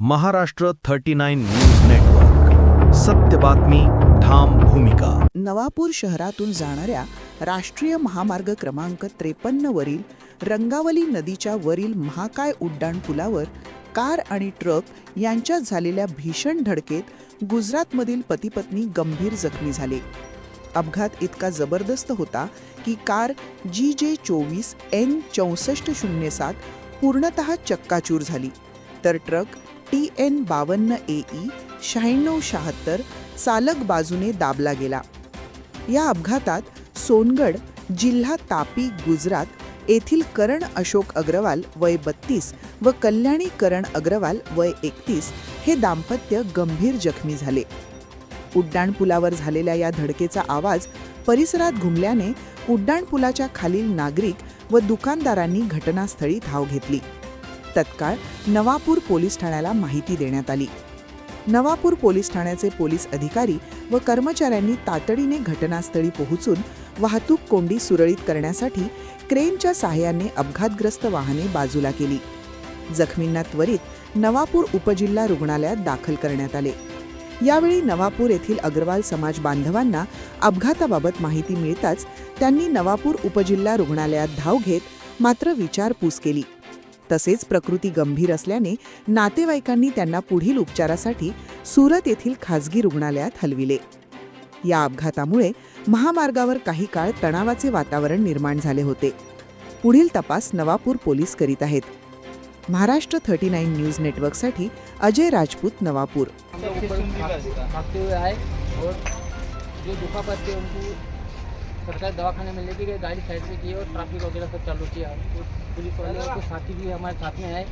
Maharashtra 39 news network. सत्य बातमी, ठाम भूमिका. नवापूर शहरातून जाणाऱ्या राष्ट्रीय महामार्ग क्रमांक 53 वरील रंगावली नदीच्या वरील महाकाय उड्डाण पुलावर कार आणि ट्रक यांच्यात झालेल्या भीषण धडकेत गुजरातमधील पती-पत्नी गंभीर जखमी झाले. अपघात इतका जबरदस्त होता की कार GJ24 N6407 पूर्णतः चक्काचूर झाली, तर ट्रक TN52 AE 9676 चालक बाजूने दाबला गेला. या अपघातात सोनगड, जिल्हा तापी, गुजरात येथील करण अशोक अग्रवाल वय 32 व कल्याणी करण अग्रवाल वय 31 हे दाम्पत्य गंभीर जखमी झाले. उड्डाणपुलावर झालेल्या या धडकेचा आवाज परिसरात घुमल्याने उड्डाणपुलाच्या खालील नागरिक व दुकानदारांनी घटनास्थळी धाव घेतली. तत्काळ नवापूर पोलीस ठाण्याला माहिती देण्यात आली. नवापूर पोलीस ठाण्याचे पोलीस अधिकारी व कर्मचाऱ्यांनी तातडीने घटनास्थळी पोहोचून वाहतूक कोंडी सुरळीत करण्यासाठी क्रेनच्या साहाय्याने अपघातग्रस्त वाहने बाजूला केली. जखमींना त्वरित नवापूर उपजिल्हा रुग्णालयात दाखल करण्यात आले. यावेळी नवापूर येथील अग्रवाल समाज बांधवांना अपघाताबाबत माहिती मिळताच त्यांनी नवापूर उपजिल्हा रुग्णालयात धाव घेत मात्र विचारपूस केली. तसेच प्रकृती गंभीर असल्याने नातेवाईकांनी त्यांना पुढील उपचारासाठी सुरत येथील खासगी रुग्णालयात हलविले. या अपघातामुळे महामार्गावर काही काळ तणावाचे वातावरण निर्माण झाले होते. पुढील तपास नवापूर पोलीस करीत आहेत. महाराष्ट्र 39 न्यूज नेटवर्कसाठी अजय राजपूत, नवापूर. भागते हुए आए और जो दुखापत थे उनको सरकारी दवाखाने में लेके गए, गाड़ी साइड पे की और ट्रैफिक वगैरह सब चालू किया. पुलिस वाले और साथी भी हमारे साथ में आए